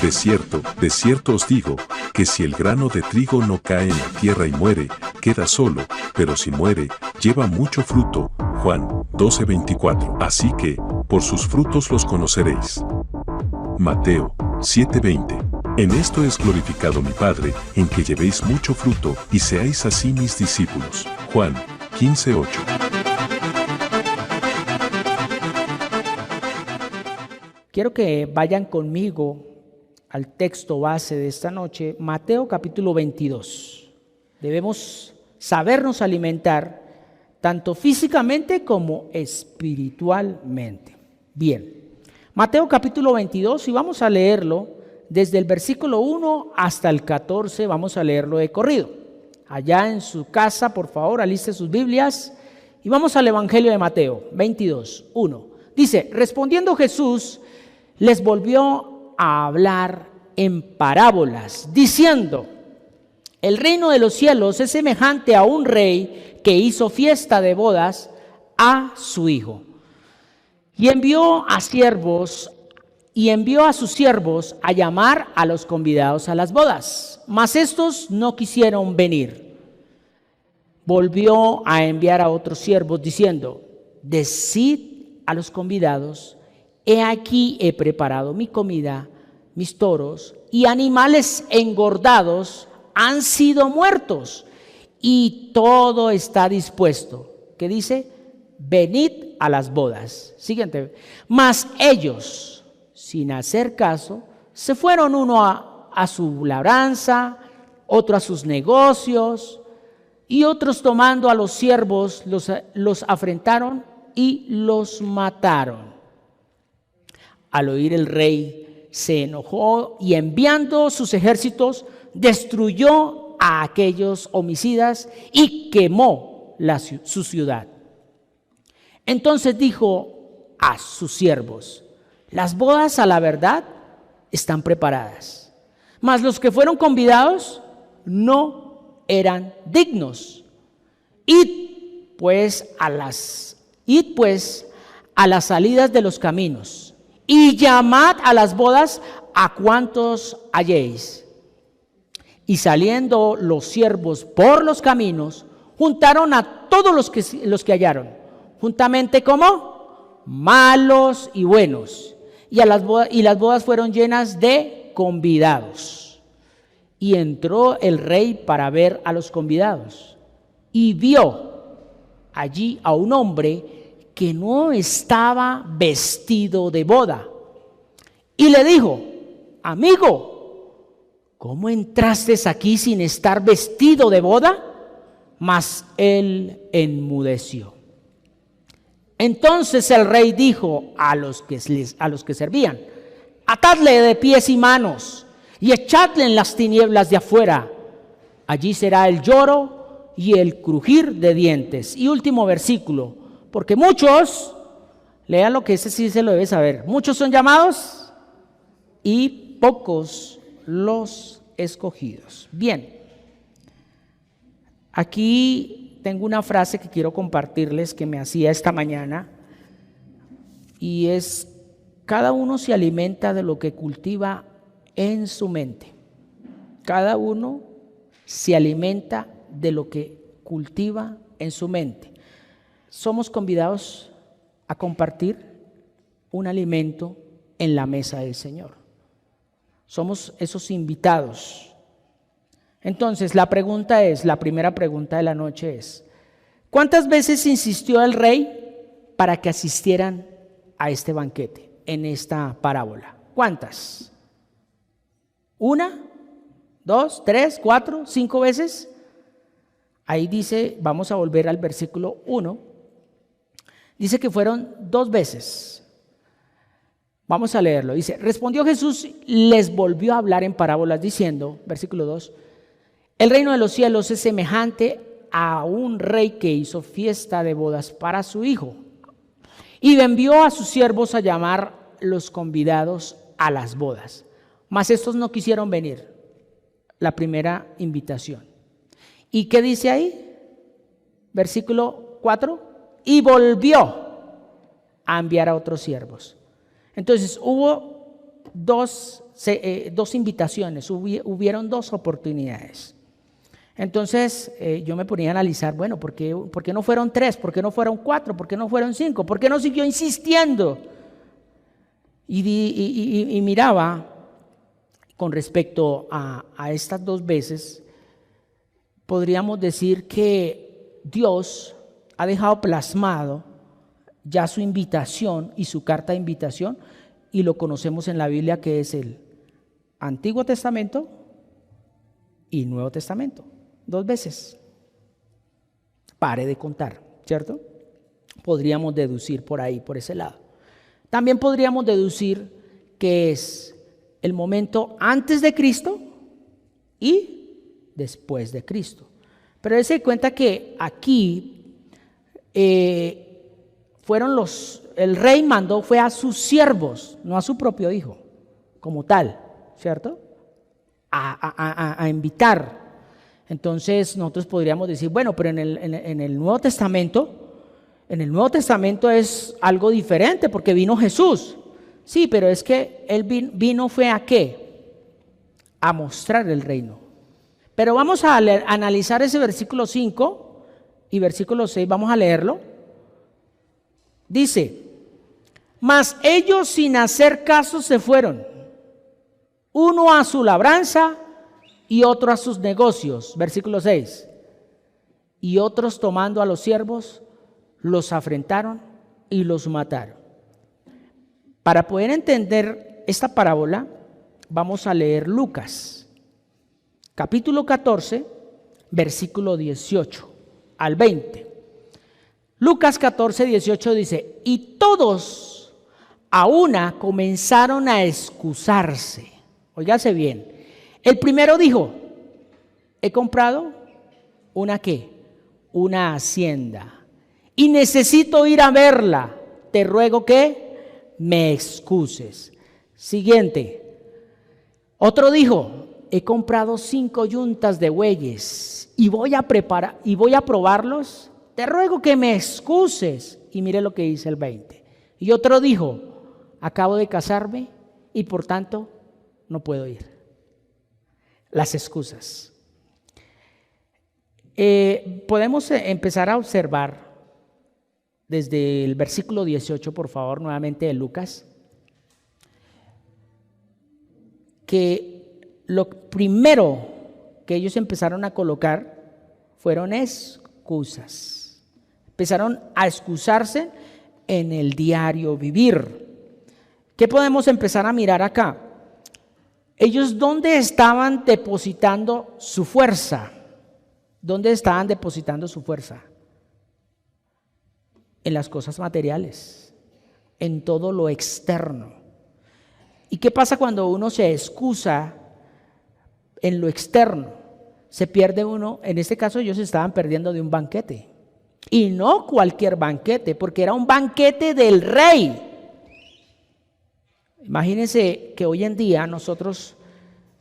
de cierto os digo, que si el grano de trigo no cae en la tierra y muere, queda solo, pero si muere, lleva mucho fruto. Juan 12:24. Así que, por sus frutos los conoceréis. Mateo 7:20. En esto es glorificado mi Padre, en que llevéis mucho fruto, y seáis así mis discípulos. Juan 15:8. Quiero que vayan conmigo al texto base de esta noche, Mateo capítulo 22. Debemos sabernos alimentar tanto físicamente como espiritualmente. Bien, Mateo capítulo 22, y vamos a leerlo desde el versículo 1 hasta el 14, vamos a leerlo de corrido. Allá en su casa, por favor, aliste sus Biblias y vamos al Evangelio de Mateo 22, 1. Dice, respondiendo Jesús, les volvió a hablar en parábolas, diciendo, el reino de los cielos es semejante a un rey que hizo fiesta de bodas a su hijo. Y envió a sus siervos a llamar a los convidados a las bodas, mas estos no quisieron venir. Volvió a enviar a otros siervos diciendo, decid a los convidados, he aquí he preparado mi comida, mis toros y animales engordados han sido muertos y todo está dispuesto. ¿Qué dice? Venid a las bodas. Siguiente. Mas ellos, sin hacer caso, se fueron uno a su labranza, otro a sus negocios, y otros tomando a los siervos los afrentaron y los mataron. Al oír el rey se enojó y enviando sus ejércitos destruyó a aquellos homicidas y quemó su ciudad. Entonces dijo a sus siervos, las bodas a la verdad están preparadas, mas los que fueron convidados no eran dignos. Id pues a las salidas de los caminos y llamad a las bodas a cuantos halléis. Y saliendo los siervos por los caminos, juntaron a todos los que hallaron, juntamente como malos y buenos. Y las bodas fueron llenas de convidados. Y entró el rey para ver a los convidados. Y vio allí a un hombre que no estaba vestido de boda. Y le dijo, amigo, ¿cómo entraste aquí sin estar vestido de boda? Mas él enmudeció. Entonces el rey dijo a los que servían, atadle de pies y manos y echadle en las tinieblas de afuera. Allí será el lloro y el crujir de dientes. Y último versículo, porque muchos, lean lo que ese sí se lo debe saber, muchos son llamados y pocos los escogidos. Bien, aquí tengo una frase que quiero compartirles que me hacía esta mañana y es, cada uno se alimenta de lo que cultiva en su mente. Cada uno se alimenta de lo que cultiva en su mente. Somos convidados a compartir un alimento en la mesa del Señor. Somos esos invitados. Entonces, la primera pregunta de la noche es, ¿cuántas veces insistió el rey para que asistieran a este banquete, en esta parábola? ¿Cuántas? ¿1, 2, 3, 4, 5 veces? Ahí dice, vamos a volver al versículo 1. Dice que fueron 2 veces. Vamos a leerlo. Dice, respondió Jesús, les volvió a hablar en parábolas diciendo, versículo 2, el reino de los cielos es semejante a un rey que hizo fiesta de bodas para su hijo y envió a sus siervos a llamar los convidados a las bodas. Mas estos no quisieron venir. La primera invitación. ¿Y qué dice ahí? Versículo 4. Y volvió a enviar a otros siervos. Entonces hubo 2 dos invitaciones, hubieron dos oportunidades. Entonces yo me ponía a analizar, bueno, ¿por qué no fueron 3? ¿Por qué no fueron 4? ¿Por qué no fueron 5? ¿Por qué no siguió insistiendo? Y miraba con respecto a estas 2 veces, podríamos decir que Dios ha dejado plasmado ya su invitación y su carta de invitación, y lo conocemos en la Biblia, que es el Antiguo Testamento y Nuevo Testamento. 2 veces. Pare de contar, ¿cierto? Podríamos deducir por ahí, por ese lado. También podríamos deducir que es el momento antes de Cristo y después de Cristo. Pero dése cuenta que aquí el rey mandó fue a sus siervos, no a su propio hijo, como tal, ¿cierto? A invitar. Entonces nosotros podríamos decir, bueno, pero en el Nuevo Testamento, es algo diferente porque vino Jesús. Sí, pero es que él vino fue ¿a qué? A mostrar el reino. Pero vamos a analizar ese versículo 5 y versículo 6, vamos a leerlo. Dice, mas ellos sin hacer caso se fueron, uno a su labranza y otro a sus negocios. Versículo 6. Y otros tomando a los siervos, los afrentaron y los mataron. Para poder entender esta parábola, vamos a leer Lucas, capítulo 14, versículo 18 al 20. Lucas 14, 18 dice, y todos a una comenzaron a excusarse. Óigase bien. El primero dijo, he comprado ¿una qué? Una hacienda y necesito ir a verla. Te ruego que me excuses. Siguiente. Otro dijo, he comprado 5 yuntas de bueyes y voy a probarlos. Te ruego que me excuses. Y mire lo que dice el 20. Y otro dijo, acabo de casarme y por tanto no puedo ir. Las excusas. Podemos empezar a observar desde el versículo 18, por favor, nuevamente de Lucas, que lo primero que ellos empezaron a colocar fueron excusas. Empezaron a excusarse en el diario vivir. ¿Qué podemos empezar a mirar acá? Ellos, ¿dónde estaban depositando su fuerza? ¿Dónde estaban depositando su fuerza? En las cosas materiales, en todo lo externo. ¿Y qué pasa cuando uno se excusa en lo externo? Se pierde uno, en este caso ellos se estaban perdiendo de un banquete. Y no cualquier banquete, porque era un banquete del rey. Imagínense que hoy en día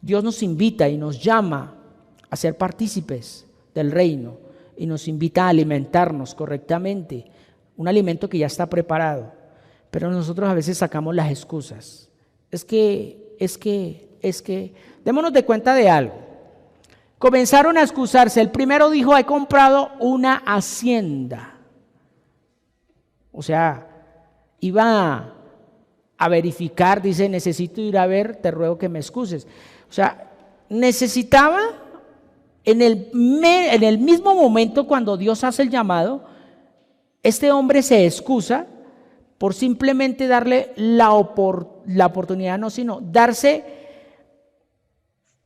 Dios nos invita y nos llama a ser partícipes del reino y nos invita a alimentarnos correctamente, un alimento que ya está preparado, pero nosotros a veces sacamos las excusas. Es que, démonos de cuenta de algo. Comenzaron a excusarse. El primero dijo, he comprado una hacienda. O sea, iba a verificar, dice, necesito ir a ver, te ruego que me excuses. O sea, necesitaba en el mismo momento cuando Dios hace el llamado, este hombre se excusa por simplemente darle la oportunidad, no, sino darse,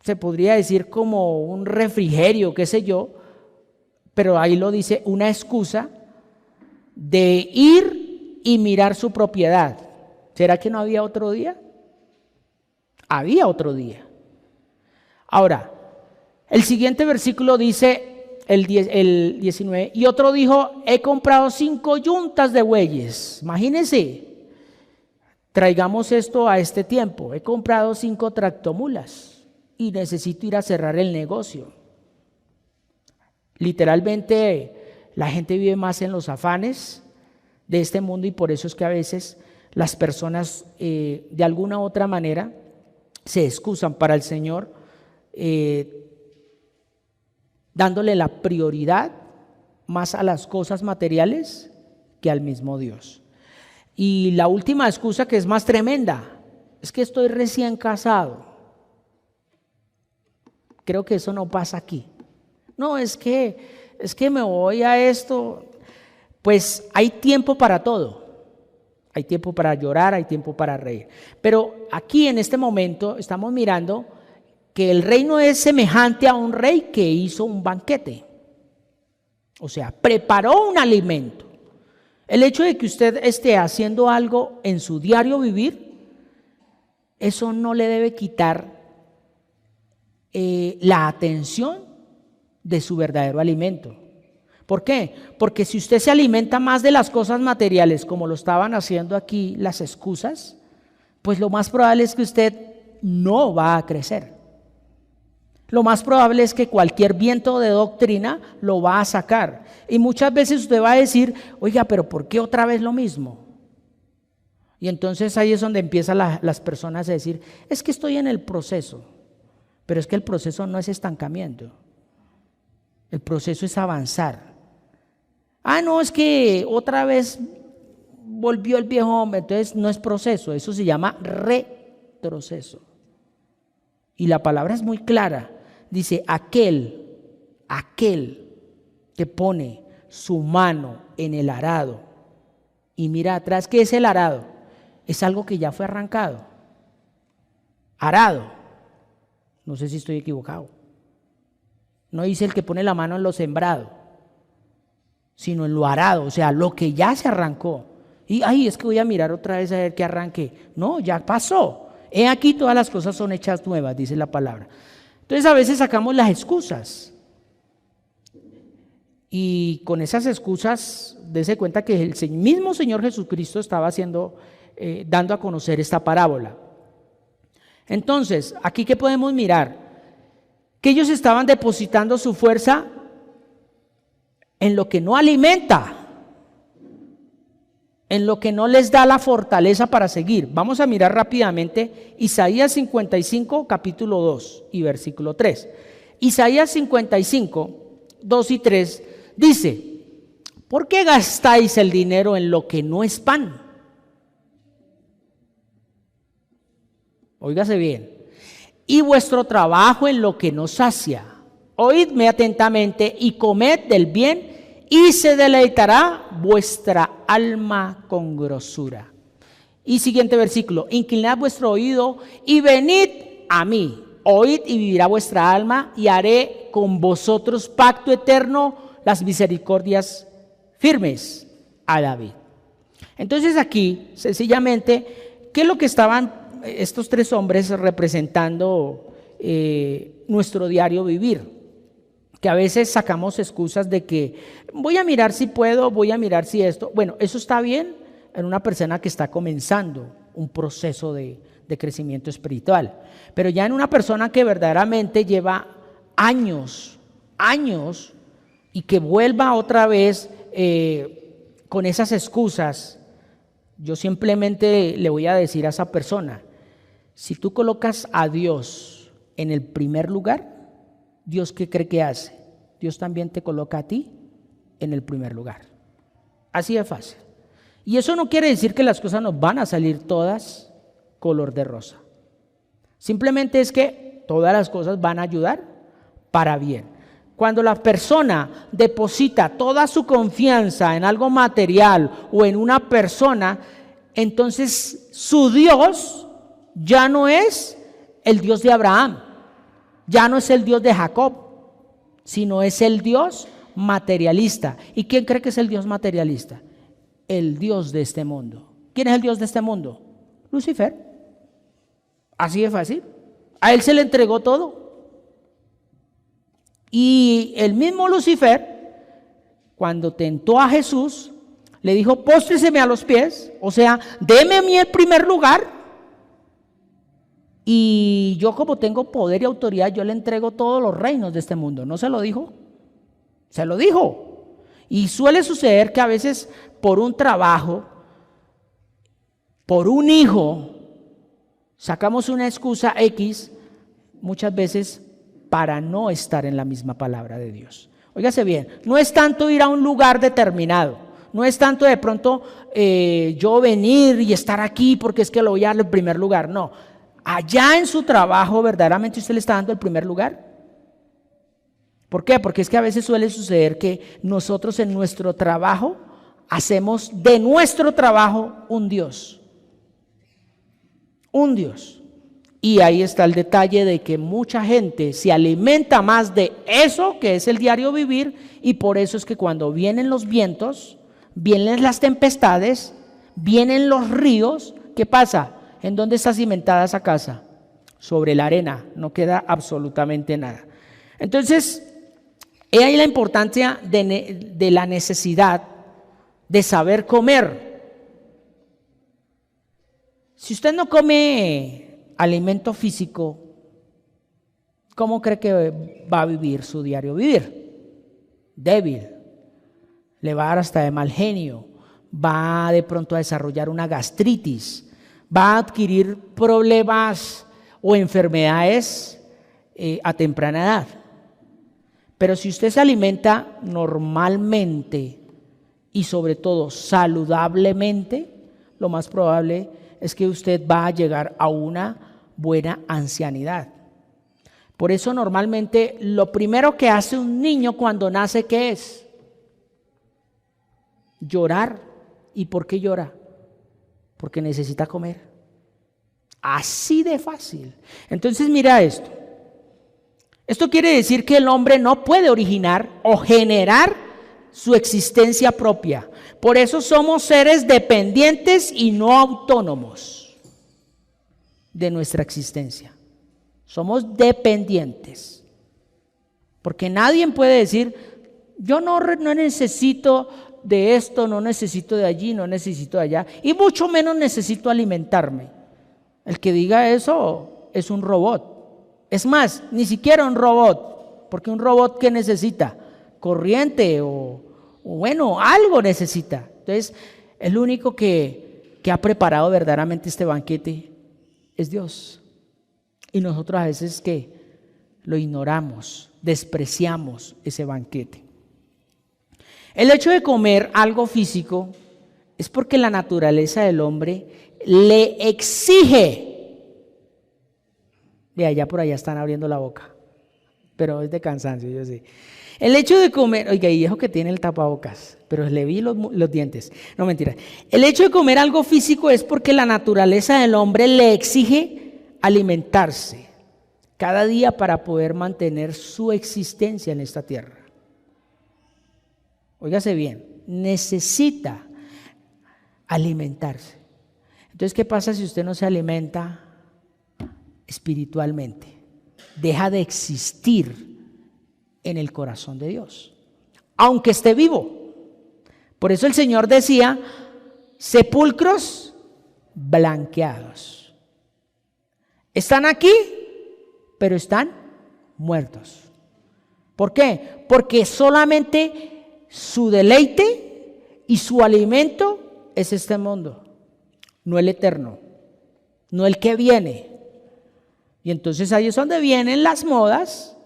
se podría decir como un refrigerio, qué sé yo, pero ahí lo dice, una excusa de ir y mirar su propiedad. ¿Será que no había otro día? Había otro día. Ahora, el siguiente versículo dice, el 19, y otro dijo, he comprado 5 yuntas de bueyes. Imagínense, traigamos esto a este tiempo. He comprado 5 tractomulas y necesito ir a cerrar el negocio. Literalmente, la gente vive más en los afanes de este mundo y por eso es que a veces las personas de alguna u otra manera se excusan para el Señor, dándole la prioridad más a las cosas materiales que al mismo Dios. Y la última excusa, que es más tremenda, es que estoy recién casado. Creo que eso no pasa aquí. No, es que me voy a esto. Pues hay tiempo para todo. Hay tiempo para llorar, hay tiempo para reír. Pero aquí en este momento estamos mirando que el reino es semejante a un rey que hizo un banquete. O sea, preparó un alimento. El hecho de que usted esté haciendo algo en su diario vivir, eso no le debe quitar la atención de su verdadero alimento. ¿Por qué? Porque si usted se alimenta más de las cosas materiales, como lo estaban haciendo aquí las excusas, pues lo más probable es que usted no va a crecer. Lo más probable es que cualquier viento de doctrina lo va a sacar. Y muchas veces usted va a decir, oiga, pero ¿por qué otra vez lo mismo? Y entonces ahí es donde empiezan las personas a decir, es que estoy en el proceso. Pero es que el proceso no es estancamiento. El proceso es avanzar. No, es que otra vez volvió el viejo hombre. Entonces no es proceso, eso se llama retroceso. Y la palabra es muy clara. Dice, aquel que pone su mano en el arado y mira atrás. ¿Qué es el arado? Es algo que ya fue arrancado. Arado. No sé si estoy equivocado. No dice el que pone la mano en lo sembrado, sino en lo arado, o sea, lo que ya se arrancó. Y es que voy a mirar otra vez a ver qué arranqué. No, ya pasó. He aquí todas las cosas son hechas nuevas, dice la palabra. Entonces a veces sacamos las excusas. Y con esas excusas, dése cuenta que el mismo Señor Jesucristo estaba dando a conocer esta parábola. Entonces, aquí ¿qué podemos mirar? Que ellos estaban depositando su fuerza en lo que no alimenta, en lo que no les da la fortaleza para seguir. Vamos a mirar rápidamente Isaías 55, capítulo 2 y versículo 3. Isaías 55, 2 y 3 dice, ¿por qué gastáis el dinero en lo que no es pan? Óigase bien. Y vuestro trabajo en lo que no sacia. Oídme atentamente y comed del bien, y se deleitará vuestra alma con grosura. Y siguiente versículo, inclinad vuestro oído y venid a mí. Oíd y vivirá vuestra alma, y haré con vosotros pacto eterno, las misericordias firmes a David. Entonces aquí, sencillamente, ¿qué es lo que estaban estos tres hombres representando nuestro diario vivir? Que a veces sacamos excusas de que voy a mirar si puedo, voy a mirar si esto. Bueno, eso está bien en una persona que está comenzando un proceso de crecimiento espiritual. Pero ya en una persona que verdaderamente lleva años, y que vuelva otra vez con esas excusas, yo simplemente le voy a decir a esa persona, si tú colocas a Dios en el primer lugar, ¿Dios qué cree que hace? Dios también te coloca a ti en el primer lugar. Así de fácil. Y eso no quiere decir que las cosas nos van a salir todas color de rosa. Simplemente es que todas las cosas van a ayudar para bien. Cuando la persona deposita toda su confianza en algo material o en una persona, entonces su Dios ya no es el Dios de Abraham, ya no es el Dios de Jacob, sino es el Dios materialista. ¿Y quién cree que es el Dios materialista? El Dios de este mundo. ¿Quién es el Dios de este mundo? Lucifer. Así de fácil. A él se le entregó todo. Y el mismo Lucifer, cuando tentó a Jesús, le dijo, póstreseme a los pies, o sea, deme a mí el primer lugar, y yo como tengo poder y autoridad, yo le entrego todos los reinos de este mundo. ¿No se lo dijo? Se lo dijo. Y suele suceder que a veces por un trabajo, por un hijo, Sacamos una excusa X muchas veces para no estar en la misma palabra de Dios. Óigase bien, no es tanto ir a un lugar determinado, no es tanto de pronto yo venir y estar aquí porque es que lo voy a dar el primer lugar, no. Allá en su trabajo, ¿verdaderamente usted le está dando el primer lugar? ¿Por qué? Porque es que a veces suele suceder que nosotros en nuestro trabajo hacemos de nuestro trabajo un Dios. Un Dios. Y ahí está el detalle de que mucha gente se alimenta más de eso que es el diario vivir, y por eso es que cuando vienen los vientos, vienen las tempestades, vienen los ríos, ¿qué pasa? ¿En dónde está cimentada esa casa? Sobre la arena, no queda absolutamente nada. Entonces, he ahí la importancia de la necesidad de saber comer. Si usted no come alimento físico, ¿cómo cree que va a vivir su diario vivir? Débil, le va a dar hasta de mal genio, va de pronto a desarrollar una gastritis, va a adquirir problemas o enfermedades a temprana edad. Pero si usted se alimenta normalmente y sobre todo saludablemente, lo más probable es que usted va a llegar a una buena ancianidad. Por eso normalmente lo primero que hace un niño cuando nace, ¿qué es? Llorar. ¿Y por qué llora? Porque necesita comer. Así de fácil. Entonces mira esto. Esto quiere decir que el hombre no puede originar o generar su existencia propia. Por eso somos seres dependientes y no autónomos de nuestra existencia. Somos dependientes. Porque nadie puede decir, yo no necesito de esto, no necesito de allí, no necesito de allá, y mucho menos necesito alimentarme. El que diga eso es un robot. Es más, ni siquiera un robot, porque un robot ¿qué necesita? Corriente o bueno, algo necesita. Entonces, el único que ha preparado verdaderamente este banquete es Dios. Y nosotros a veces que lo ignoramos, despreciamos ese banquete. El hecho de comer algo físico es porque la naturaleza del hombre le exige. De allá por allá están abriendo la boca, pero es de cansancio, yo sé. El hecho de comer, oiga, y dijo que tiene el tapabocas, pero le vi los dientes. No, mentira. El hecho de comer algo físico es porque la naturaleza del hombre le exige alimentarse cada día para poder mantener su existencia en esta tierra. Óigase bien, necesita alimentarse. Entonces, ¿qué pasa si usted no se alimenta espiritualmente? Deja de existir en el corazón de Dios, aunque esté vivo. Por eso el Señor decía, sepulcros blanqueados. Están aquí, pero están muertos. ¿Por qué? Porque solamente su deleite y su alimento es este mundo, no el eterno, no el que viene. Y entonces ahí es donde vienen las modas,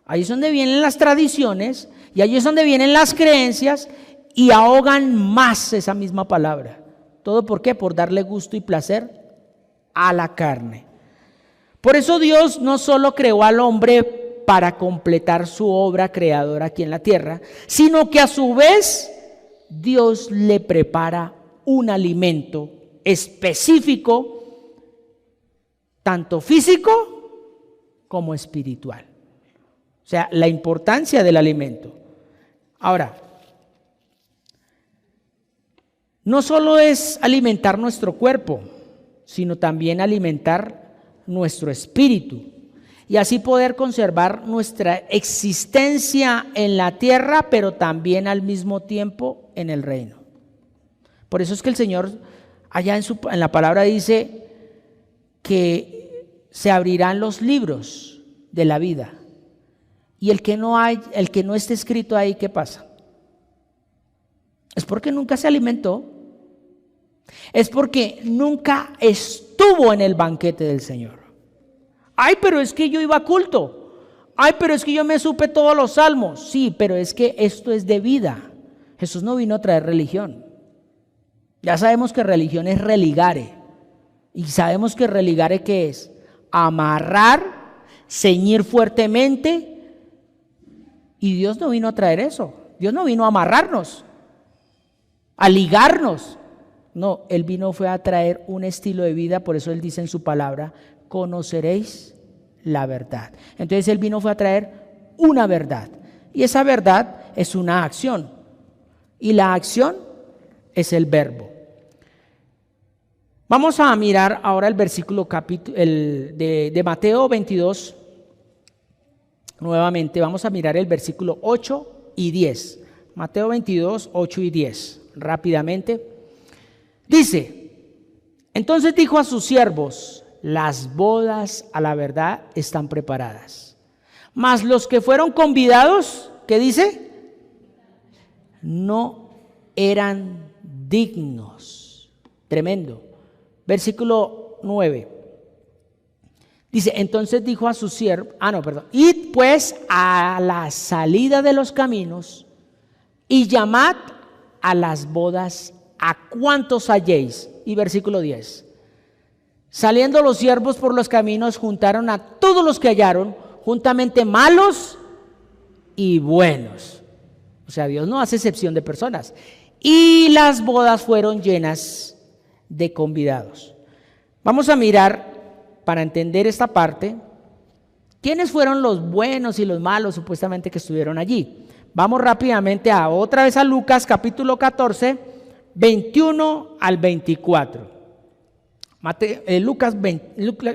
ahí es donde vienen las tradiciones, y ahí es donde vienen las creencias y ahogan más esa misma palabra. ¿Todo por qué? Por darle gusto y placer a la carne. Por eso Dios no solo creó al hombre para completar su obra creadora aquí en la tierra, sino que a su vez Dios le prepara un alimento específico, tanto físico como espiritual. O sea, la importancia del alimento. Ahora, no solo es alimentar nuestro cuerpo, sino también alimentar nuestro espíritu y así poder conservar nuestra existencia en la tierra, pero también al mismo tiempo en el reino. Por eso es que el Señor allá en la palabra dice que se abrirán los libros de la vida. Y el que no esté escrito ahí, ¿qué pasa? Es porque nunca se alimentó. Es porque nunca estuvo en el banquete del Señor. Ay, pero es que yo iba a culto. Ay, pero es que yo me supe todos los salmos. Sí, pero es que esto es de vida. Jesús no vino a traer religión. Ya sabemos que religión es religare. Y sabemos que religare, ¿qué es? Amarrar, ceñir fuertemente. Y Dios no vino a traer eso. Dios no vino a amarrarnos, a ligarnos. No, Él vino fue a traer un estilo de vida. Por eso Él dice en su palabra, conoceréis la verdad. Entonces Él vino fue a traer una verdad. Y esa verdad es una acción. Y la acción es el verbo. Vamos a mirar ahora el versículo de Mateo 22. Nuevamente vamos a mirar el versículo 8 y 10. Mateo 22, 8 y 10. Rápidamente. Dice, entonces dijo a sus siervos, las bodas a la verdad están preparadas. Mas los que fueron convidados, ¿qué dice? No eran dignos. Tremendo. Versículo 9. Dice, entonces dijo a sus siervos, id pues a la salida de los caminos y llamad a las bodas a cuantos halléis. Y versículo 10. Saliendo los siervos por los caminos, juntaron a todos los que hallaron, juntamente malos y buenos. O sea, Dios no hace excepción de personas. Y las bodas fueron llenas de convidados. Vamos a mirar, para entender esta parte, quiénes fueron los buenos y los malos supuestamente que estuvieron allí. Vamos rápidamente otra vez a Lucas capítulo 14, 21 al 24.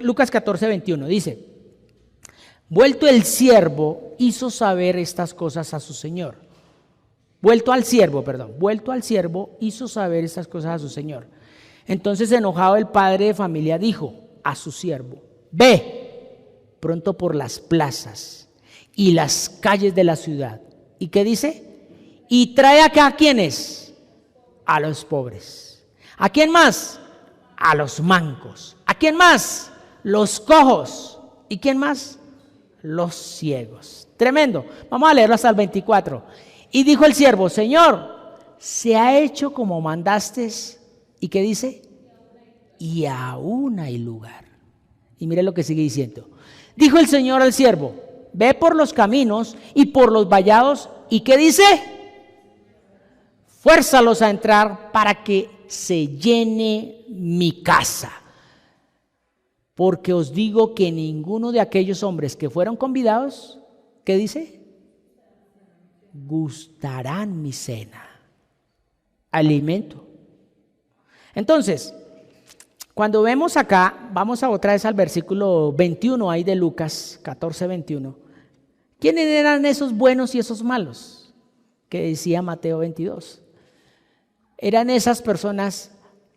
Lucas 14, 21 dice, vuelto el siervo hizo saber estas cosas a su señor. Vuelto al siervo hizo saber estas cosas a su señor. Entonces enojado el padre de familia dijo a su siervo, ve pronto por las plazas y las calles de la ciudad. ¿Y qué dice? Y trae acá ¿a quiénes? A los pobres. ¿A quién más? A los mancos. ¿A quién más? Los cojos. ¿Y quién más? Los ciegos. Tremendo. Vamos a leerlo hasta el 24. Y dijo el siervo, Señor, se ha hecho como mandaste. ¿Y qué dice? Y aún hay lugar. Y mire lo que sigue diciendo. Dijo el Señor al siervo, ve por los caminos y por los vallados. ¿Y qué dice? Fuérzalos a entrar para que se llene mi casa. Porque os digo que ninguno de aquellos hombres que fueron convidados, ¿qué dice? Gustarán mi cena. Alimento. Entonces, cuando vemos acá, vamos a otra vez al versículo 21 ahí de Lucas 14, 21. ¿Quiénes eran esos buenos y esos malos? Que decía Mateo 22. Eran esas personas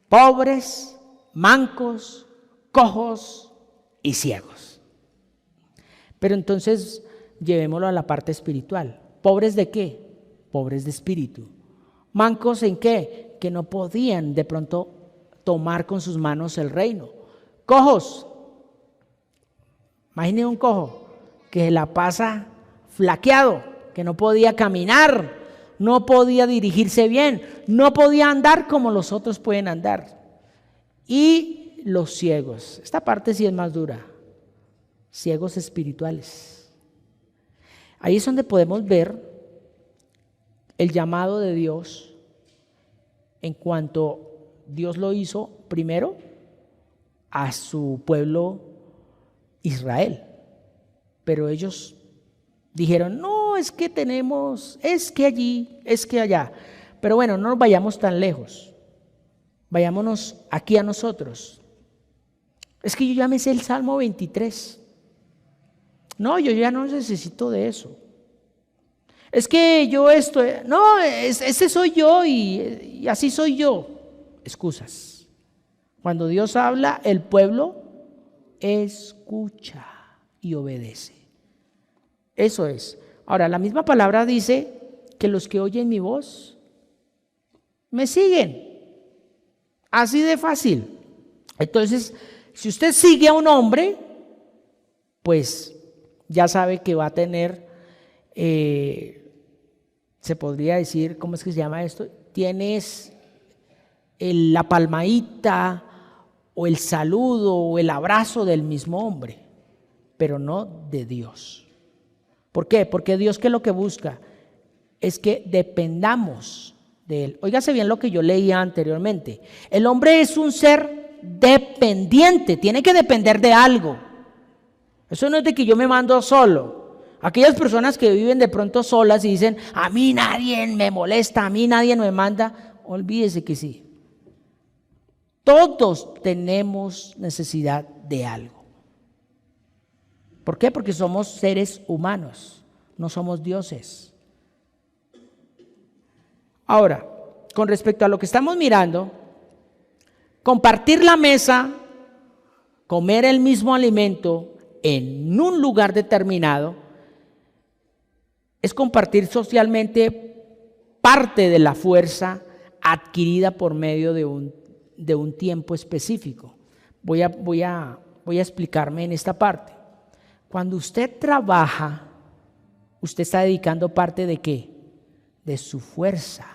pobres, mancos, cojos y ciegos. Pero entonces llevémoslo a la parte espiritual. ¿Pobres de qué? Pobres de espíritu. ¿Mancos en qué? Que no podían de pronto tomar con sus manos el reino. Cojos. Imagine un cojo que la pasa flaqueado, que no podía caminar, no podía dirigirse bien, no podía andar como los otros pueden andar. Y los ciegos. Esta parte sí es más dura. Ciegos espirituales. Ahí es donde podemos ver el llamado de Dios en cuanto Dios lo hizo primero a su pueblo Israel. Pero ellos dijeron, no, es que tenemos, es que allí, es que allá. Pero bueno, no nos vayamos tan lejos. Vayámonos aquí a nosotros. Es que yo ya me sé el Salmo 23. No, yo ya no necesito de eso. Es que yo ese soy yo y así soy yo. Excusas. Cuando Dios habla, el pueblo escucha y obedece. Eso es. Ahora, la misma palabra dice que los que oyen mi voz me siguen. Así de fácil. Entonces, si usted sigue a un hombre, pues ya sabe que va a tener, se podría decir, ¿cómo es que se llama esto? Tienes la palmadita o el saludo o el abrazo del mismo hombre, pero no de Dios. ¿Por qué? Porque Dios, ¿qué es lo que busca? Es que dependamos de Él. Óigase bien lo que yo leía anteriormente. El hombre es un ser dependiente, tiene que depender de algo. Eso no es de que yo me mando solo. Aquellas personas que viven de pronto solas y dicen, a mí nadie me molesta, a mí nadie me manda, olvídese que sí. Todos tenemos necesidad de algo. ¿Por qué? Porque somos seres humanos, no somos dioses. Ahora, con respecto a lo que estamos mirando, compartir la mesa, comer el mismo alimento en un lugar determinado, es compartir socialmente parte de la fuerza adquirida por medio de un tiempo específico. Voy a explicarme en esta parte. Cuando usted trabaja, usted está dedicando parte ¿de qué? De su fuerza.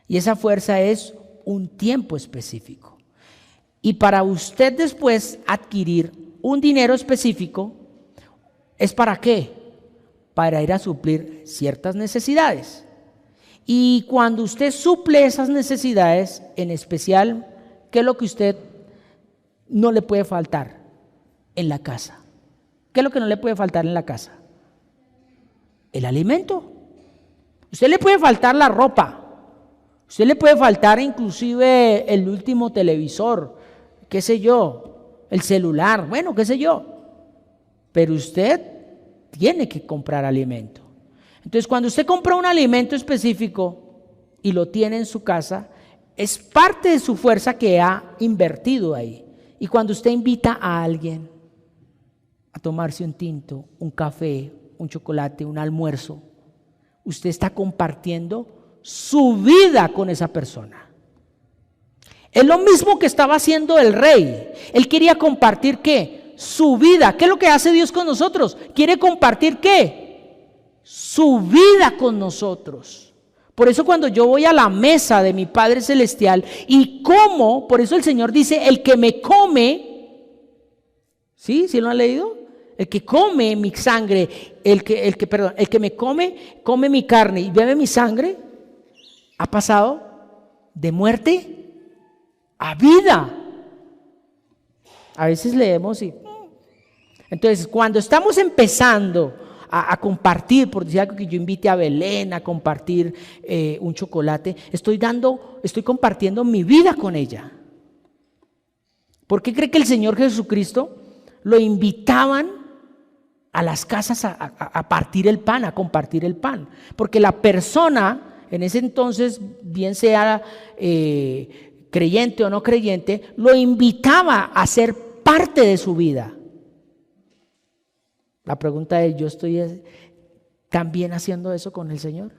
Y esa fuerza es un tiempo específico. Y para usted después adquirir un dinero específico, ¿es para qué? Para ir a suplir ciertas necesidades. Y cuando usted suple esas necesidades, en especial, ¿qué es lo que usted no le puede faltar en la casa? ¿Qué es lo que no le puede faltar en la casa? El alimento. Usted le puede faltar la ropa. Usted le puede faltar inclusive el último televisor, qué sé yo, el celular, bueno, qué sé yo. Pero usted tiene que comprar alimento. Entonces, cuando usted compra un alimento específico y lo tiene en su casa, es parte de su fuerza que ha invertido ahí. Y cuando usted invita a alguien a tomarse un tinto, un café, un chocolate, un almuerzo, usted está compartiendo su vida con esa persona. Es lo mismo que estaba haciendo el rey. Él quería compartir ¿qué? Su vida. ¿Qué es lo que hace Dios con nosotros? Quiere compartir ¿qué? Su vida con nosotros. Por eso cuando yo voy a la mesa de mi Padre Celestial y como, por eso el Señor dice, el que me come, ¿sí? ¿Sí lo han leído? El que come mi sangre, el que me come mi carne y bebe mi sangre, ha pasado de muerte a vida. A veces leemos y... Entonces, cuando estamos empezando a compartir, por decir algo, que yo invite a Belén a compartir un chocolate, estoy compartiendo mi vida con ella. ¿Por qué cree que el Señor Jesucristo lo invitaban a las casas a partir el pan, a compartir el pan? Porque la persona en ese entonces, bien sea creyente o no creyente, lo invitaba a ser parte de su vida. La pregunta es, ¿yo estoy también haciendo eso con el Señor?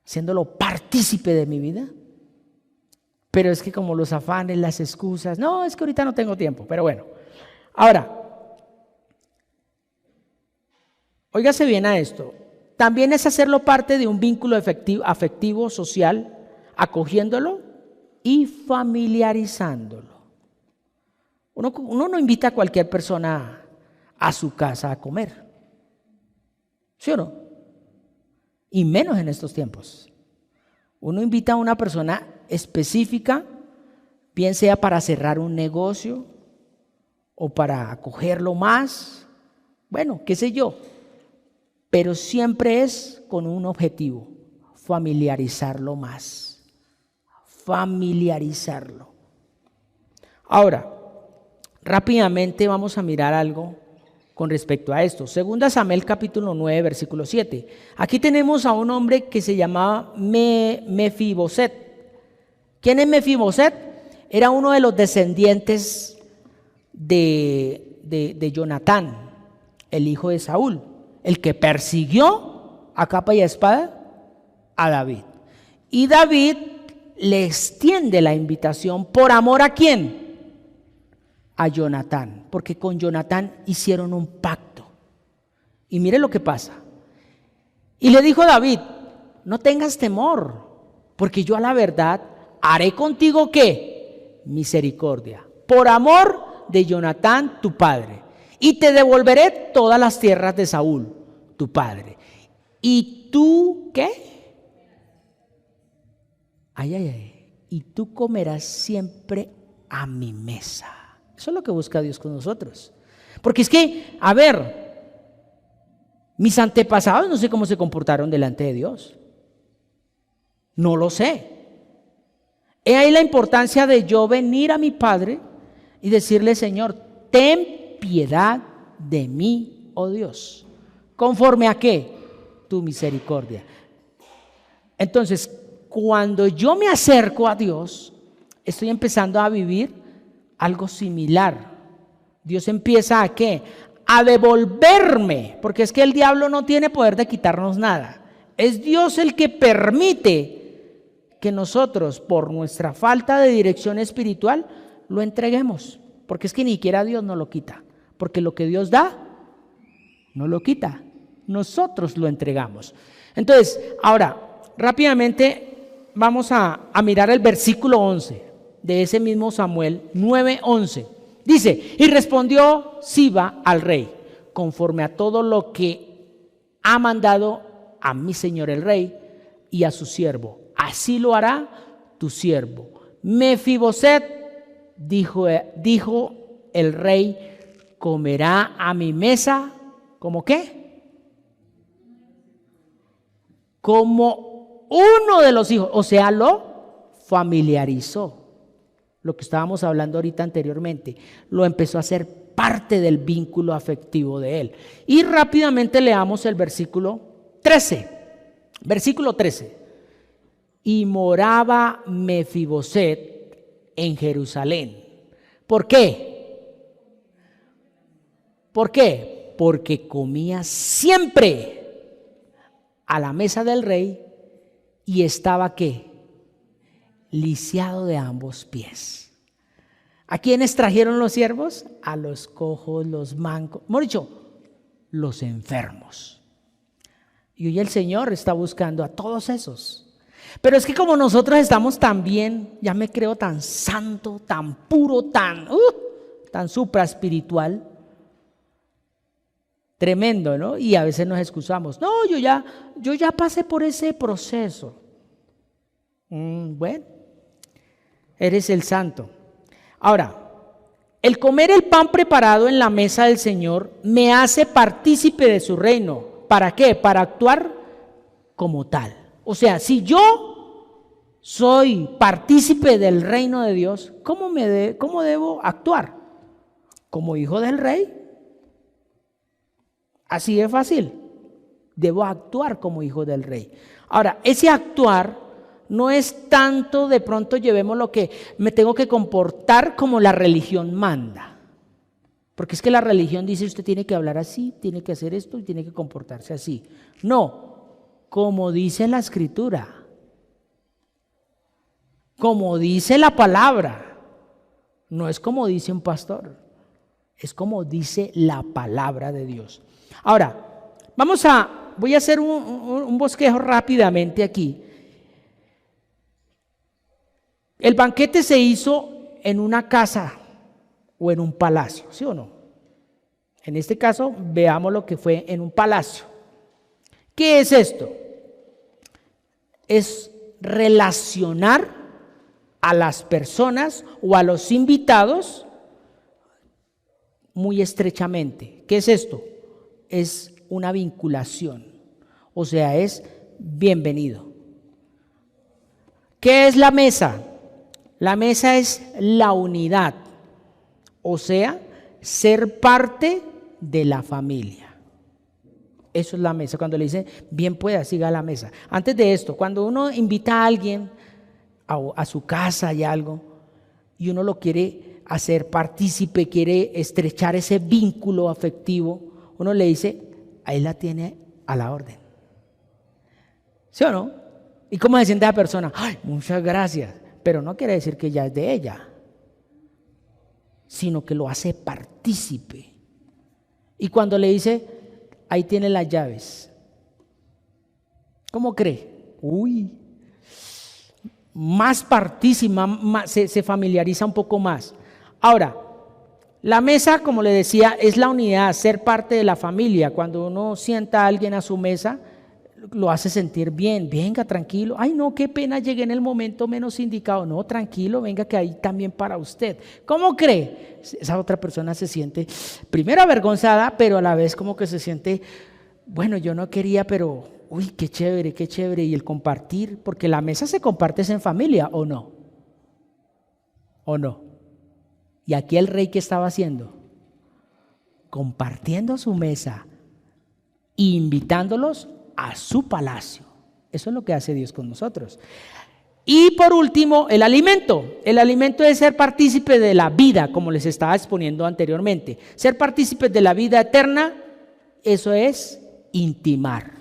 ¿Haciéndolo partícipe de mi vida? Pero es que como los afanes, las excusas, no, es que ahorita no tengo tiempo, pero bueno. Ahora, óigase bien a esto. También es hacerlo parte de un vínculo afectivo, social, acogiéndolo y familiarizándolo. Uno no invita a cualquier persona a su casa a comer, ¿sí o no? Y menos en estos tiempos. Uno invita a una persona específica, bien sea para cerrar un negocio o para acogerlo más, bueno, qué sé yo. Pero siempre es con un objetivo, familiarizarlo más, familiarizarlo. Ahora, rápidamente vamos a mirar algo con respecto a esto. Segunda Samuel capítulo 9, versículo 7. Aquí tenemos a un hombre que se llamaba Mefiboset. ¿Quién es Mefiboset? Era uno de los descendientes de Jonatán, el hijo de Saúl, el que persiguió a capa y a espada a David. Y David le extiende la invitación por amor ¿a quién? A Jonatán, porque con Jonatán hicieron un pacto. Y mire lo que pasa. Y le dijo David, no tengas temor, porque yo a la verdad haré contigo ¿qué? Misericordia, por amor de Jonatán tu padre, y te devolveré todas las tierras de Saúl tu padre. ¿Y tú qué? Y tú comerás siempre a mi mesa. Eso es lo que busca Dios con nosotros. Porque es que, a ver, mis antepasados no sé cómo se comportaron delante de Dios. No lo sé. He ahí la importancia de yo venir a mi Padre y decirle, Señor, ten piedad de mí, oh Dios. ¿Conforme a qué? Tu misericordia. Entonces, cuando yo me acerco a Dios, estoy empezando a vivir algo similar. Dios empieza ¿a qué? A devolverme, porque es que el diablo no tiene poder de quitarnos nada. Es Dios el que permite que nosotros, por nuestra falta de dirección espiritual, lo entreguemos. Porque es que ni siquiera Dios nos lo quita. Porque lo que Dios da, no lo quita. Nosotros lo entregamos. Entonces, ahora, rápidamente vamos a mirar el versículo 11 de ese mismo Samuel 9:11. Dice, y respondió Siba al rey, conforme a todo lo que ha mandado a mi señor el rey y a su siervo. Así lo hará tu siervo. Mefiboset, dijo el rey, comerá a mi mesa, ¿como qué? Como uno de los hijos, o sea, lo familiarizó. Lo que estábamos hablando ahorita anteriormente, lo empezó a hacer parte del vínculo afectivo de él. Y rápidamente leamos el versículo 13. Versículo 13. Y moraba Mefiboset en Jerusalén. ¿Por qué? ¿Por qué? Porque comía siempre a la mesa del rey y estaba ¿qué? Lisiado de ambos pies. ¿A quiénes trajeron los siervos? A los cojos, los mancos, hemos dicho, los enfermos. Y hoy el Señor está buscando a todos esos. Pero es que como nosotros estamos tan bien, ya me creo tan santo, tan puro, tan supra espiritual, tremendo, ¿no? Y a veces nos excusamos. No, yo ya pasé por ese proceso. Bueno, eres el santo. Ahora, el comer el pan preparado en la mesa del Señor me hace partícipe de su reino. ¿Para qué? Para actuar como tal. O sea, si yo soy partícipe del reino de Dios, ¿cómo debo actuar? Como hijo del rey. Así de fácil. Debo actuar como hijo del rey. Ahora, ese actuar no es tanto de pronto llevemos lo que me tengo que comportar como la religión manda. Porque es que la religión dice usted tiene que hablar así, tiene que hacer esto y tiene que comportarse así. No, como dice la Escritura, como dice la palabra, no es como dice un pastor, es como dice la palabra de Dios. Ahora, voy a hacer un bosquejo rápidamente aquí. El banquete se hizo en una casa o en un palacio, ¿sí o no? En este caso, veamos lo que fue en un palacio. ¿Qué es esto? Es relacionar a las personas o a los invitados muy estrechamente. ¿Qué es esto? Es una vinculación, o sea, es bienvenido. ¿Qué es la mesa? La mesa es la unidad, o sea, ser parte de la familia. Eso es la mesa. Cuando le dicen, bien pueda, siga la mesa. Antes de esto, cuando uno invita a alguien a su casa y algo, y uno lo quiere hacer partícipe, quiere estrechar ese vínculo afectivo, uno le dice, ahí la tiene a la orden. ¿Sí o no? ¿Y cómo se siente la persona? ¡Ay, muchas gracias! Pero no quiere decir que ya es de ella, sino que lo hace partícipe. Y cuando le dice, ahí tiene las llaves, ¿cómo cree? Uy, más partícipe, se familiariza un poco más. Ahora, la mesa, como le decía, es la unidad, ser parte de la familia. Cuando uno sienta a alguien a su mesa, lo hace sentir bien. Venga, tranquilo. Ay, no, qué pena, llegué en el momento menos indicado. No, tranquilo, venga, que hay también para usted. ¿Cómo cree? Esa otra persona se siente, primero avergonzada, pero a la vez como que se siente, bueno, yo no quería, pero, uy, qué chévere, qué chévere. Y el compartir, porque la mesa se comparte en familia, ¿o no? ¿O no? Y aquí el rey, ¿qué estaba haciendo? Compartiendo su mesa, invitándolos a su palacio. Eso es lo que hace Dios con nosotros. Y por último, el alimento. El alimento es ser partícipe de la vida, como les estaba exponiendo anteriormente. Ser partícipe de la vida eterna, eso es intimar.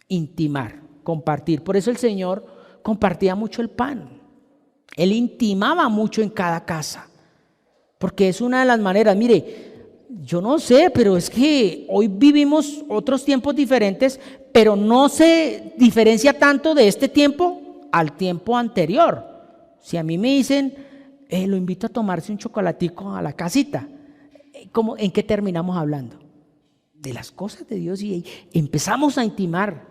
Intimar, compartir. Por eso el Señor compartía mucho el pan. Él intimaba mucho en cada casa, porque es una de las maneras. Mire, yo no sé, pero es que hoy vivimos otros tiempos diferentes, pero no se diferencia tanto de este tiempo al tiempo anterior. Si a mí me dicen, lo invito a tomarse un chocolatico a la casita, ¿en qué terminamos hablando? De las cosas de Dios, y empezamos a intimar,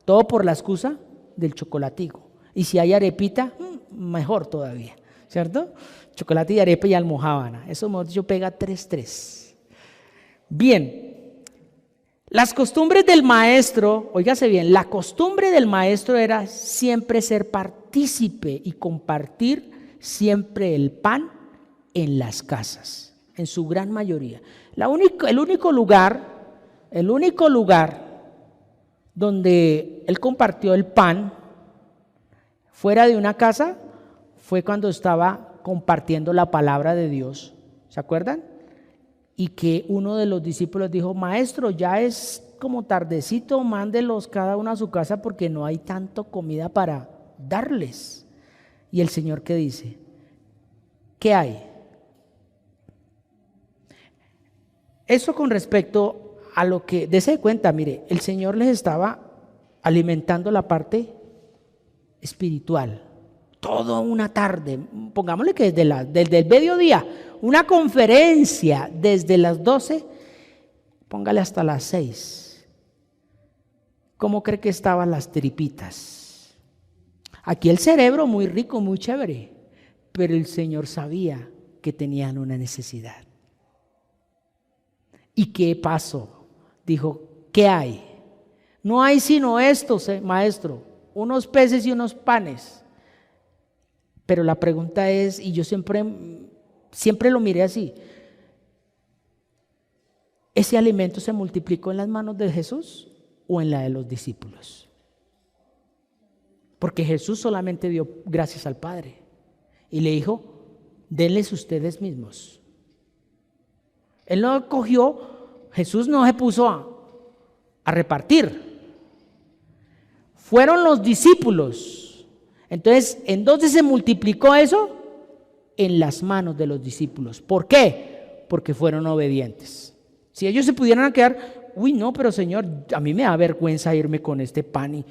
todo por la excusa del chocolatico. Y si hay arepita, mejor todavía, ¿cierto? Chocolate y arepa y almojábana, eso mejor dicho pega 3-3. Bien, las costumbres del maestro, óigase bien, la costumbre del maestro era siempre ser partícipe y compartir siempre el pan en las casas, en su gran mayoría. El único lugar donde él compartió el pan fuera de una casa fue cuando estaba compartiendo la palabra de Dios. ¿Se acuerdan? Y que uno de los discípulos dijo, maestro, ya es como tardecito, mándelos cada uno a su casa porque no hay tanto comida para darles. Y el Señor, ¿qué dice? ¿Qué hay? Eso con respecto a lo que, dése cuenta, mire, el Señor les estaba alimentando la parte espiritual, toda una tarde, pongámosle que desde el mediodía, una conferencia desde las 12, póngale hasta las 6. ¿Cómo cree que estaban las tripitas? Aquí el cerebro muy rico, muy chévere, pero el Señor sabía que tenían una necesidad. ¿Y qué pasó? Dijo, ¿qué hay? No hay sino esto, maestro, unos peces y unos panes. Pero la pregunta es, y yo siempre lo miré así, ¿ese alimento se multiplicó en las manos de Jesús o en la de los discípulos? Porque Jesús solamente dio gracias al Padre y le dijo, denles ustedes mismos. Él no cogió, Jesús no se puso a repartir. Fueron los discípulos. Entonces, ¿en dónde se multiplicó eso? En las manos de los discípulos. ¿Por qué? Porque fueron obedientes. Si ellos se pudieran quedar, uy, no, pero Señor, a mí me da vergüenza irme con este pan y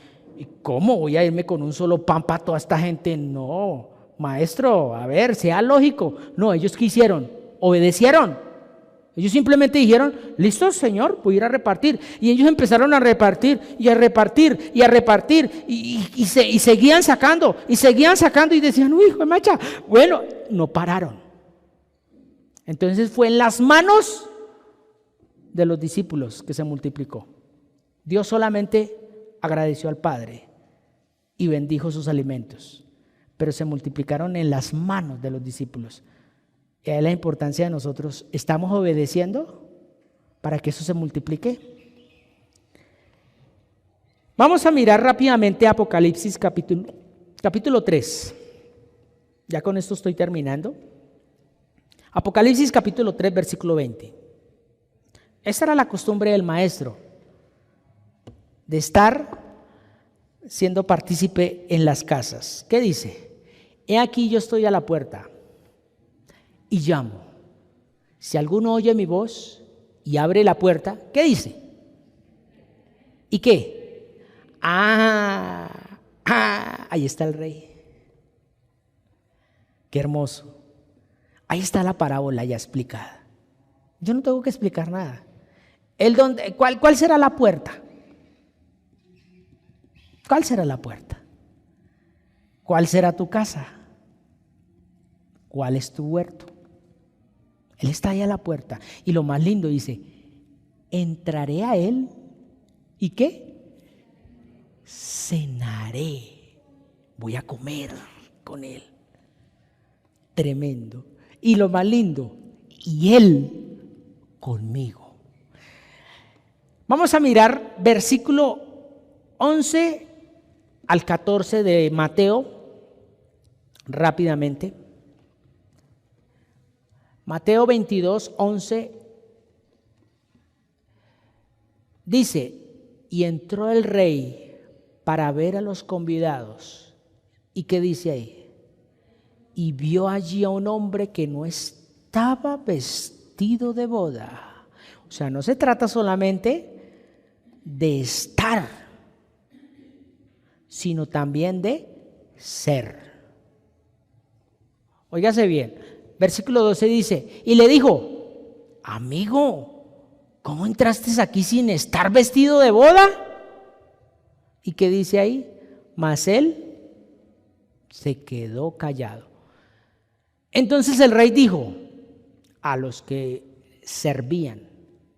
¿cómo voy a irme con un solo pan para toda esta gente? No, maestro, a ver, sea lógico. No, ellos ¿qué hicieron? Obedecieron. Ellos simplemente dijeron, listo, Señor, voy a ir a repartir. Y ellos empezaron a repartir y a repartir y a repartir y seguían sacando y decían, uy, hijo de macha, bueno, no pararon. Entonces fue en las manos de los discípulos que se multiplicó. Dios solamente agradeció al Padre y bendijo sus alimentos, pero se multiplicaron en las manos de los discípulos. Y ahí es la importancia de nosotros. ¿Estamos obedeciendo para que eso se multiplique? Vamos a mirar rápidamente Apocalipsis capítulo 3. Ya con esto estoy terminando. Apocalipsis capítulo 3, versículo 20. Esa era la costumbre del maestro, de estar siendo partícipe en las casas. ¿Qué dice? He aquí yo estoy a la puerta y llamo. Si alguno oye mi voz y abre la puerta, ¿qué dice? ¿Y qué? Ahí está el rey. Qué hermoso. Ahí está la parábola ya explicada. Yo no tengo que explicar nada. ¿Cuál será la puerta? ¿Cuál será la puerta? ¿Cuál será tu casa? ¿Cuál es tu huerto? Él está ahí a la puerta. Y lo más lindo dice, entraré a él. ¿Y qué? Cenaré. Voy a comer con él. Tremendo. Y lo más lindo, y él conmigo. Vamos a mirar versículo 11 al 14 de Mateo, rápidamente. Mateo 22, 11, dice, y entró el rey para ver a los convidados. ¿Y qué dice ahí? Y vio allí a un hombre que no estaba vestido de boda. O sea, no se trata solamente de estar, sino también de ser. Óigase bien, versículo 12 dice, y le dijo, amigo, ¿cómo entraste aquí sin estar vestido de boda? ¿Y qué dice ahí? Mas él se quedó callado. Entonces el rey dijo a los que servían,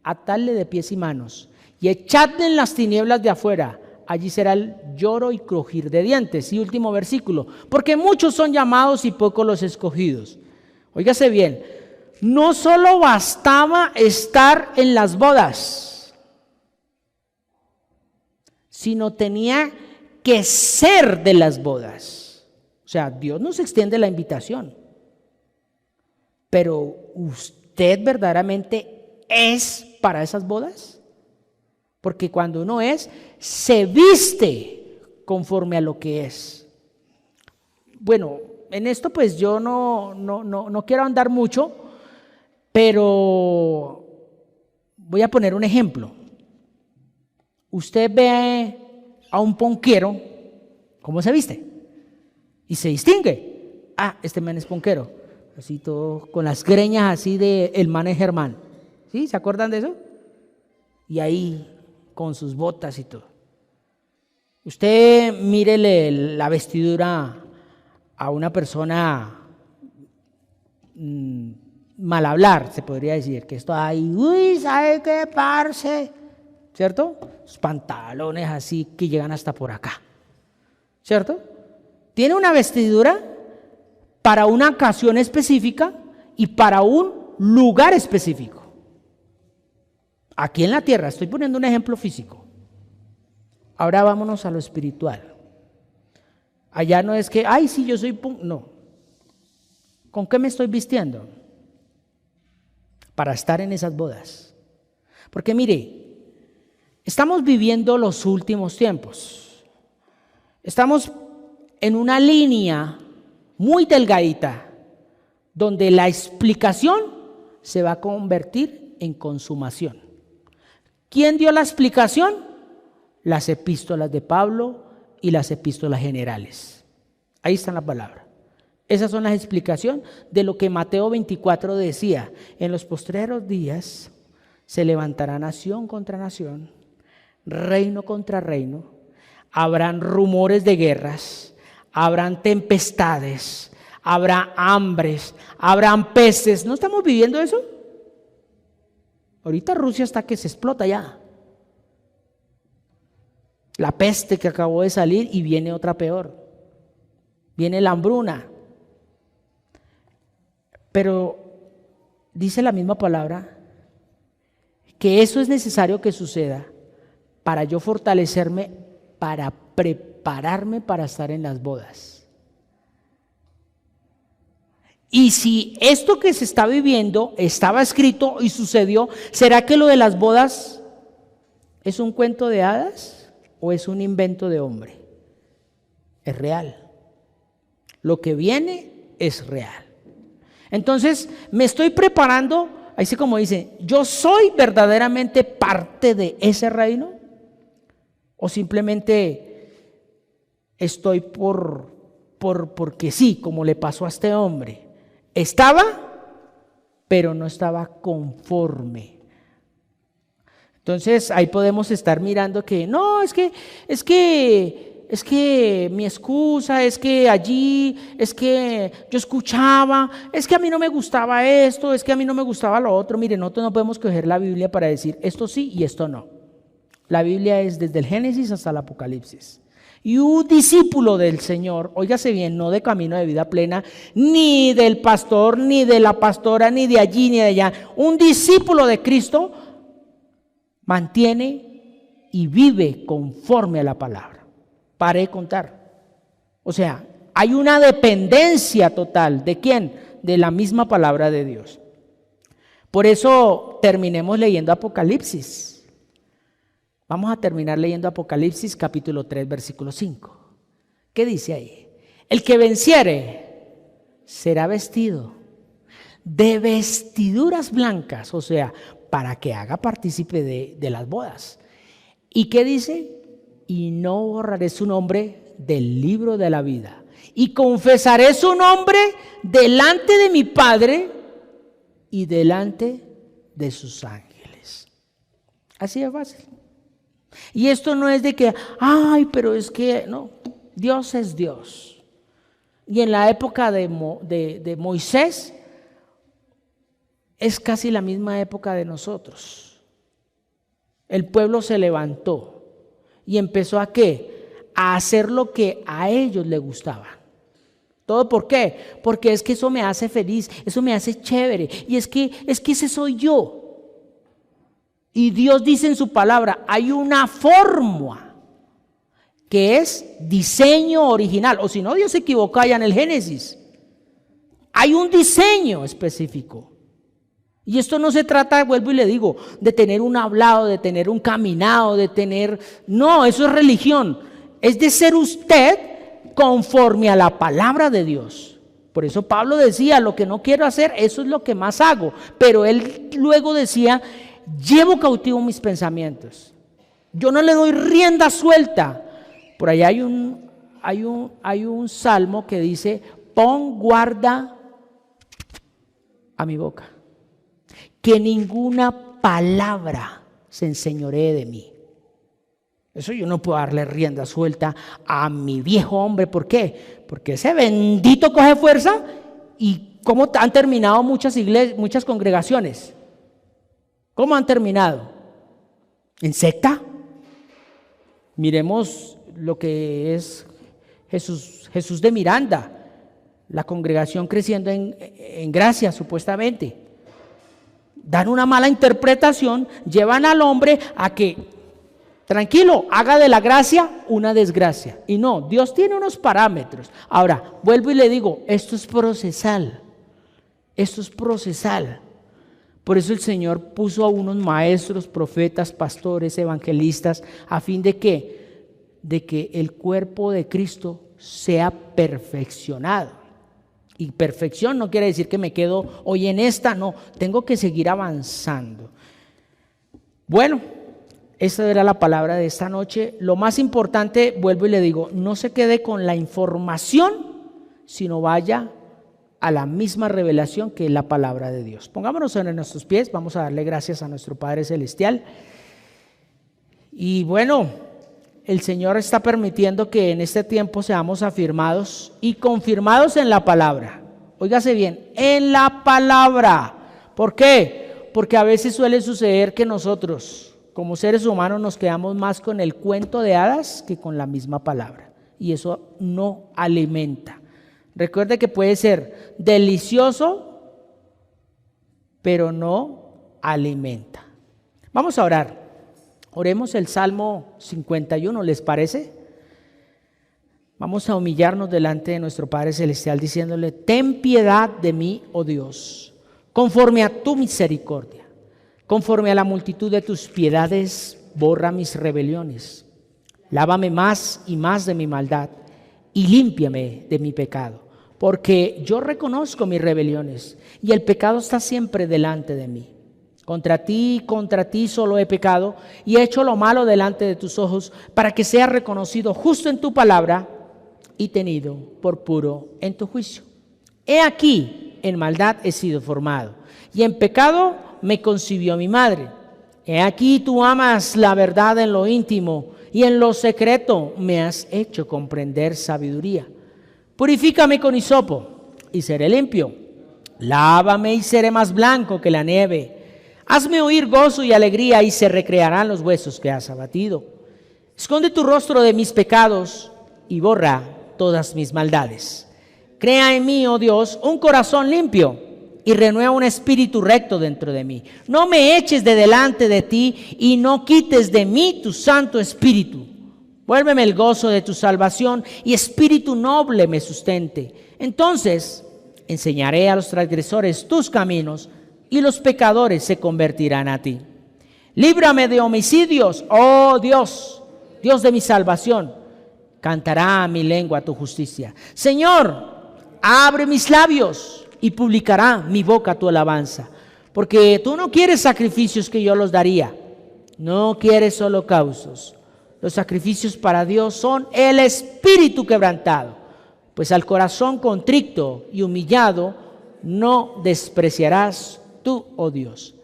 atadle de pies y manos y echadle en las tinieblas de afuera, allí será el lloro y crujir de dientes. Y último versículo, porque muchos son llamados y pocos los escogidos. Óigase bien, no solo bastaba estar en las bodas, sino tenía que ser de las bodas. O sea, Dios nos extiende la invitación. Pero ¿usted verdaderamente es para esas bodas? Porque cuando uno es, se viste conforme a lo que es. Bueno, en esto pues yo no quiero andar mucho, pero voy a poner un ejemplo. Usted ve a un ponquero, ¿cómo se viste? Y se distingue. Este man es ponquero. Así todo, con las greñas así de el man es Germán. ¿Sí? ¿Se acuerdan de eso? Y ahí, con sus botas y todo. Usted mírele la vestidura a una persona mal hablar, se podría decir, que está ahí, uy, ¿sabe qué, parce? ¿Cierto? Sus pantalones así que llegan hasta por acá. ¿Cierto? Tiene una vestidura para una ocasión específica y para un lugar específico. Aquí en la tierra, estoy poniendo un ejemplo físico. Ahora vámonos a lo espiritual. Allá no es que, ay, sí, yo soy no. ¿Con qué me estoy vistiendo? Para estar en esas bodas. Porque mire, estamos viviendo los últimos tiempos. Estamos en una línea muy delgadita, donde la explicación se va a convertir en consumación. ¿Quién dio la explicación? Las epístolas de Pablo y las epístolas generales. Ahí está la palabra. Esas son las explicaciones de lo que Mateo 24 decía. En los postreros días se levantará nación contra nación, reino contra reino, habrán rumores de guerras, habrán tempestades, habrá hambres, habrán pestes. ¿No estamos viviendo eso? Ahorita Rusia está que se explota ya. La peste que acabó de salir y viene otra peor. Viene la hambruna. Pero dice la misma palabra que eso es necesario que suceda para yo fortalecerme, para prepararme para estar en las bodas. Y si esto que se está viviendo estaba escrito y sucedió, ¿será que lo de las bodas es un cuento de hadas o es un invento de hombre? es real. Lo que viene es real. Entonces, me estoy preparando, así como dice, ¿yo soy verdaderamente parte de ese reino? ¿O simplemente estoy porque sí, como le pasó a este hombre? Estaba, pero no estaba conforme. Entonces ahí podemos estar mirando que no, es que mi excusa es que allí, es que yo escuchaba, es que a mí no me gustaba esto, es que a mí no me gustaba lo otro. Mire, nosotros no podemos coger la Biblia para decir esto sí y esto no. La Biblia es desde el Génesis hasta el Apocalipsis. Y un discípulo del Señor, óigase bien, no de Camino de Vida Plena, ni del pastor, ni de la pastora, ni de allí, ni de allá. Un discípulo de Cristo mantiene y vive conforme a la palabra. Paré de contar. O sea, hay una dependencia total. ¿De quién? De la misma palabra de Dios. Por eso terminemos leyendo Apocalipsis. Vamos a terminar leyendo Apocalipsis capítulo 3, versículo 5. ¿Qué dice ahí? El que venciere será vestido de vestiduras blancas, o sea, para que haga partícipe de las bodas. ¿Y qué dice? Y no borraré su nombre del libro de la vida. Y confesaré su nombre delante de mi Padre y delante de sus ángeles. Así de fácil. Y esto no es de que, ay, pero es que, no, Dios es Dios. Y en la época de Moisés, es casi la misma época de nosotros. El pueblo se levantó y empezó ¿a qué? A hacer lo que a ellos les gustaba. ¿Todo por qué? Porque es que eso me hace feliz, eso me hace chévere. Y es que ese soy yo. Y Dios dice en su palabra, hay una forma que es diseño original. O si no, Dios se equivocó allá en el Génesis. Hay un diseño específico. Y esto no se trata, vuelvo y le digo, de tener un hablado, de tener un caminado, de tener... No, eso es religión. Es de ser usted conforme a la palabra de Dios. Por eso Pablo decía, lo que no quiero hacer, eso es lo que más hago. Pero él luego decía, llevo cautivo mis pensamientos. Yo no le doy rienda suelta. Por allá hay un salmo que dice, pon guarda a mi boca, que ninguna palabra se enseñoree de mí. Eso yo no puedo darle rienda suelta a mi viejo hombre. ¿Por qué? Porque ese bendito coge fuerza. ¿Y cómo han terminado muchas iglesias, muchas congregaciones? ¿Cómo han terminado? ¿En secta? Miremos lo que es Jesús de Miranda, la congregación creciendo en gracia supuestamente. Dan una mala interpretación, llevan al hombre a que, tranquilo, haga de la gracia una desgracia. Y no, Dios tiene unos parámetros. Ahora, vuelvo y le digo, esto es procesal. Esto es procesal. Por eso el Señor puso a unos maestros, profetas, pastores, evangelistas, a fin de que el cuerpo de Cristo sea perfeccionado. Y perfección no quiere decir que me quedo hoy en esta, no, tengo que seguir avanzando. Bueno, esta era la palabra de esta noche. Lo más importante, vuelvo y le digo, no se quede con la información, sino vaya a la misma revelación que es la palabra de Dios. Pongámonos en nuestros pies, vamos a darle gracias a nuestro Padre Celestial. Y bueno, el Señor está permitiendo que en este tiempo seamos afirmados y confirmados en la palabra. Óigase bien, en la palabra. ¿Por qué? Porque a veces suele suceder que nosotros, como seres humanos, nos quedamos más con el cuento de hadas que con la misma palabra. Y eso no alimenta. Recuerde que puede ser delicioso, pero no alimenta. Vamos a orar. Oremos el Salmo 51, ¿les parece? Vamos a humillarnos delante de nuestro Padre Celestial diciéndole, ten piedad de mí, oh Dios, conforme a tu misericordia, conforme a la multitud de tus piedades, borra mis rebeliones. Lávame más y más de mi maldad y límpiame de mi pecado, porque yo reconozco mis rebeliones y el pecado está siempre delante de mí. Contra ti solo he pecado y he hecho lo malo delante de tus ojos, para que sea reconocido justo en tu palabra y tenido por puro en tu juicio. He aquí, en maldad he sido formado, y en pecado me concibió mi madre. He aquí, tú amas la verdad en lo íntimo, y en lo secreto me has hecho comprender sabiduría. Purifícame con hisopo, y seré limpio. Lávame y seré más blanco que la nieve. Hazme oír gozo y alegría, y se recrearán los huesos que has abatido. Esconde tu rostro de mis pecados, y borra todas mis maldades. Crea en mí, oh Dios, un corazón limpio, y renueva un espíritu recto dentro de mí. No me eches de delante de ti, y no quites de mí tu santo espíritu. Vuélveme el gozo de tu salvación, y espíritu noble me sustente. Entonces enseñaré a los transgresores tus caminos, y los pecadores se convertirán a ti. Líbrame de homicidios, oh Dios, Dios de mi salvación. Cantará mi lengua tu justicia. Señor, abre mis labios y publicará mi boca tu alabanza. Porque tú no quieres sacrificios que yo los daría, no quieres holocaustos. Los sacrificios para Dios son el espíritu quebrantado, pues al corazón contrito y humillado no despreciarás tú, oh Dios.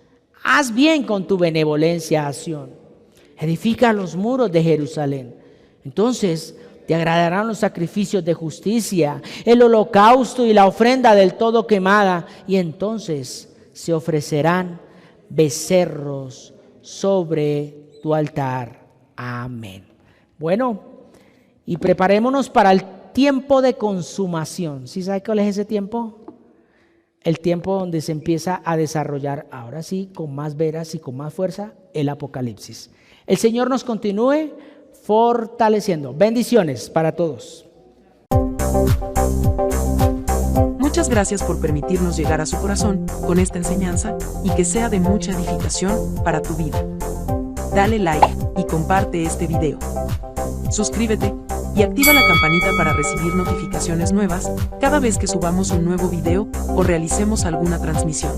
Haz bien con tu benevolencia a Sión. Edifica los muros de Jerusalén. Entonces te agradarán los sacrificios de justicia, el holocausto y la ofrenda del todo quemada, y entonces se ofrecerán becerros sobre tu altar. Amén. Bueno, y preparémonos para el tiempo de consumación. ¿Sí sabe cuál es ese tiempo? El tiempo donde se empieza a desarrollar, ahora sí, con más veras y con más fuerza, el Apocalipsis. El Señor nos continúe fortaleciendo. Bendiciones para todos. Muchas gracias por permitirnos llegar a su corazón con esta enseñanza y que sea de mucha edificación para tu vida. Dale like y comparte este video. Suscríbete y activa la campanita para recibir notificaciones nuevas cada vez que subamos un nuevo video o realicemos alguna transmisión.